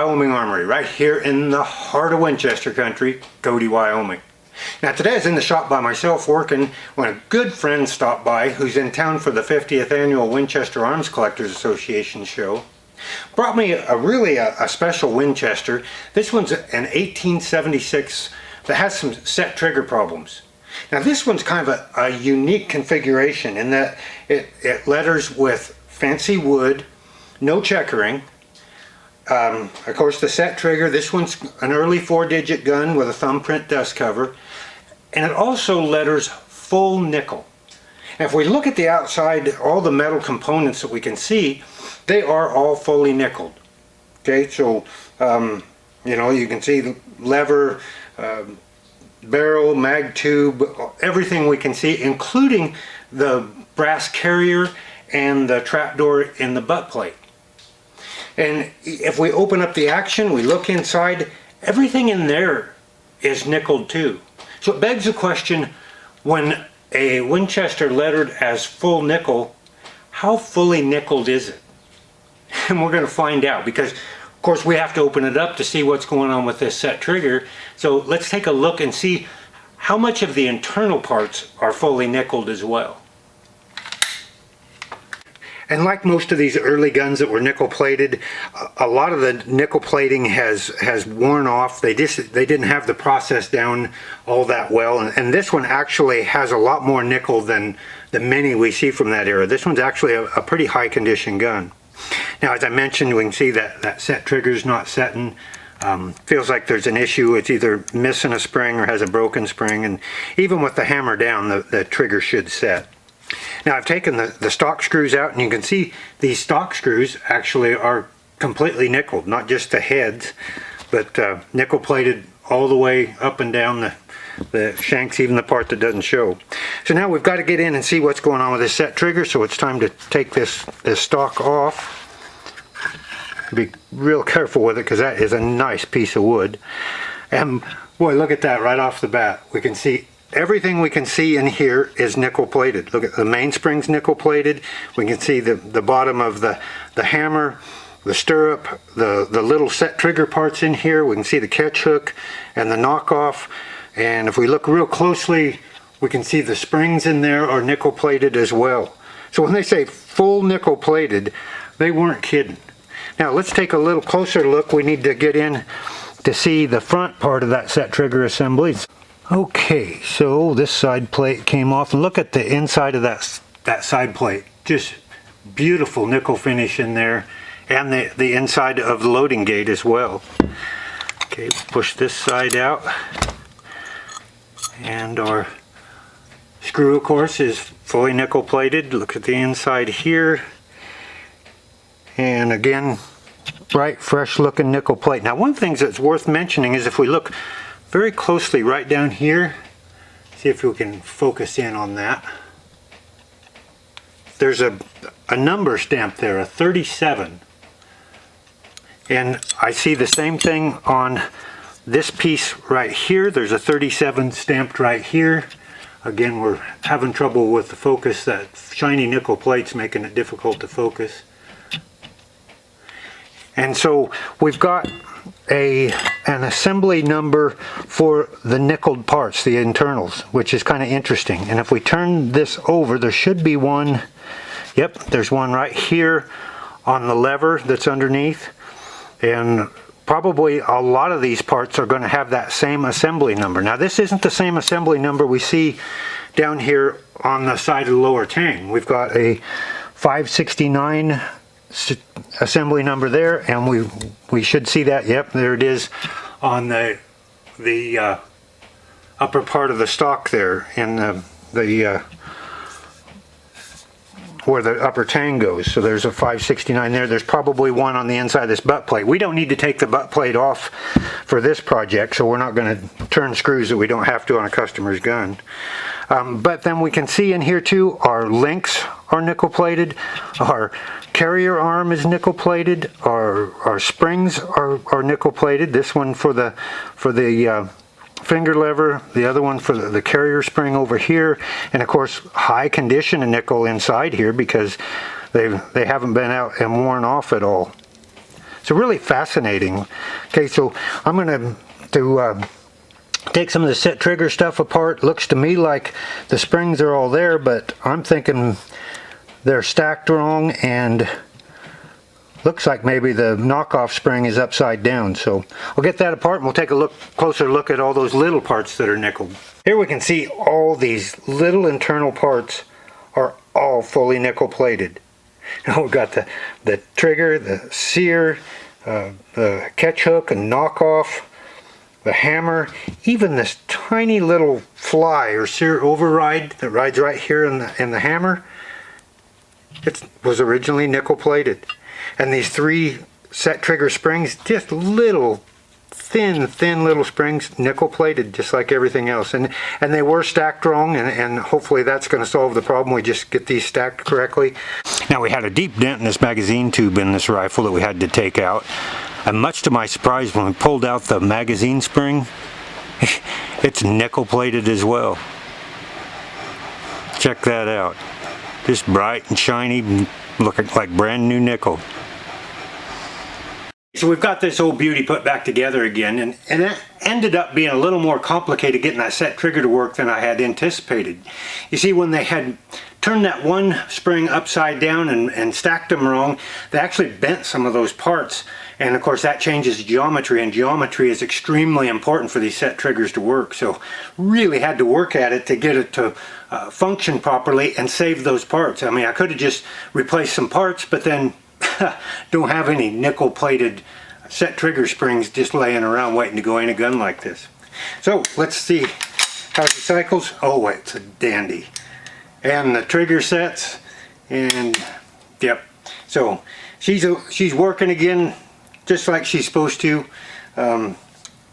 Wyoming Armory, right here in the heart of Winchester country, Cody, Wyoming. Now today I was in the shop by myself working when a good friend stopped by who's in town for the 50th annual Winchester Arms Collectors Association show. Brought me a special Winchester. This one's an 1876 that has some set trigger problems. Now this one's kind of a unique configuration in that it letters with fancy wood, no checkering. Of course the set trigger, this one's an early 4-digit gun with a thumbprint dust cover, and it also letters full nickel. And if we look at the outside, all the metal components that we can see, they are all fully nickeled. Okay, so you know, you can see the lever, barrel, mag tube, everything we can see, including the brass carrier and the trapdoor in the butt plate. And if we open up the action, we look inside, everything in there is nickeled too. So it begs the question, when a Winchester lettered as full nickel, how fully nickeled is it? And we're going to find out, because of course we have to open it up to see what's going on with this set trigger. So let's take a look and see how much of the internal parts are fully nickeled as well. And like most of these early guns that were nickel plated, a lot of the nickel plating has worn off. They didn't have the process down all that well, and this one actually has a lot more nickel than the many we see from that era. This one's actually a pretty high condition gun. Now, as I mentioned, we can see that set trigger's not setting. Feels like there's an issue. It's either missing a spring or has a broken spring, and even with the hammer down, the trigger should set. Now I've taken the stock screws out, and you can see these stock screws actually are completely nickeled, not just the heads, but nickel plated all the way up and down the shanks, even the part that doesn't show. So now we've got to get in and see what's going on with this set trigger, so it's time to take this stock off. Be real careful with it, because that is a nice piece of wood. And boy, look at that right off the bat. We can see everything we can see in here is nickel plated. Look at the mainspring's nickel plated. We can see the bottom of the hammer, the stirrup, the little set trigger parts in here. We can see the catch hook and the knockoff. And if we look real closely, we can see the springs in there are nickel plated as well. So when they say full nickel plated, they weren't kidding. Now let's take a little closer look. We need to get in to see the front part of that set trigger assembly. Okay, so this side plate came off, and look at the inside of that side plate. Just beautiful nickel finish in there, and the inside of the loading gate as well. Okay, push this side out, and our screw, of course, is fully nickel plated. Look at the inside here, and again, bright, fresh looking nickel plate. Now one thing that's worth mentioning is if we look very closely right down here, see if we can focus in on that. There's a number stamped there, a 37. And I see the same thing on this piece right here. There's a 37 stamped right here. Again, we're having trouble with the focus. That shiny nickel plate's making it difficult to focus. And so we've got an assembly number for the nickeled parts, the internals, which is kind of interesting. And if we turn this over, there should be one. Yep, there's one right here on the lever that's underneath. And probably a lot of these parts are going to have that same assembly number. Now this isn't the same assembly number we see down here on the side of the lower tang. We've got a 569 assembly number there, and we should see that. Yep, there it is on the upper part of the stock there, in the where the upper tang goes. So there's a 569 there. There's probably one on the inside of this butt plate. We don't need to take the butt plate off for this project, so we're not going to turn screws that we don't have to on a customer's gun. But then we can see in here too, our links are nickel plated, our carrier arm is nickel plated, our springs are nickel plated. This one for the finger lever, the other one for the carrier spring over here, and of course high condition of nickel inside here because they haven't been out and worn off at all. it's really fascinating. Okay, so I'm going to take some of the set trigger stuff apart. Looks to me like the springs are all there, but I'm thinking they're stacked wrong, and looks like maybe the knockoff spring is upside down. So I'll get that apart and we'll take a closer look at all those little parts that are nickeled. Here we can see all these little internal parts are all fully nickel plated. Now we've got the trigger, the sear, the catch hook and knockoff, the hammer, even this tiny little fly or sear override that rides right here in the hammer. It was originally nickel plated. And these 3 set trigger springs, just little thin little springs, nickel plated just like everything else. And they were stacked wrong, and hopefully that's going to solve the problem. We just get these stacked correctly. Now we had a deep dent in this magazine tube in this rifle that we had to take out. And much to my surprise, when we pulled out the magazine spring, it's nickel plated as well. Check that out. Just bright and shiny, looking like brand new nickel. So we've got this old beauty put back together again, and it ended up being a little more complicated getting that set trigger to work than I had anticipated. You see, when they had turned that one spring upside down and stacked them wrong, they actually bent some of those parts, and of course that changes geometry, and geometry is extremely important for these set triggers to work. So really had to work at it to get it to function properly and save those parts. I mean, I could have just replaced some parts, but then don't have any nickel plated set trigger springs just laying around waiting to go in a gun like this. So let's see how she cycles. Oh, it's a dandy. And the trigger sets, and yep. So she's working again just like she's supposed to.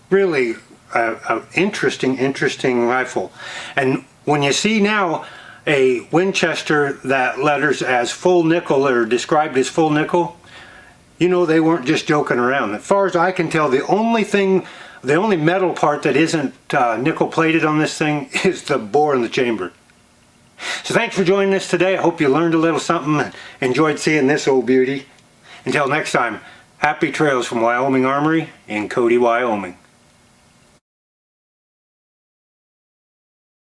Really an interesting rifle. And when you see now a Winchester that letters as full nickel or described as full nickel, you know they weren't just joking around. As far as I can tell, the only metal part that isn't nickel plated on this thing is the bore in the chamber. So thanks for joining us today. I hope you learned a little something and enjoyed seeing this old beauty. Until next time, happy trails from Wyoming Armory in Cody, Wyoming.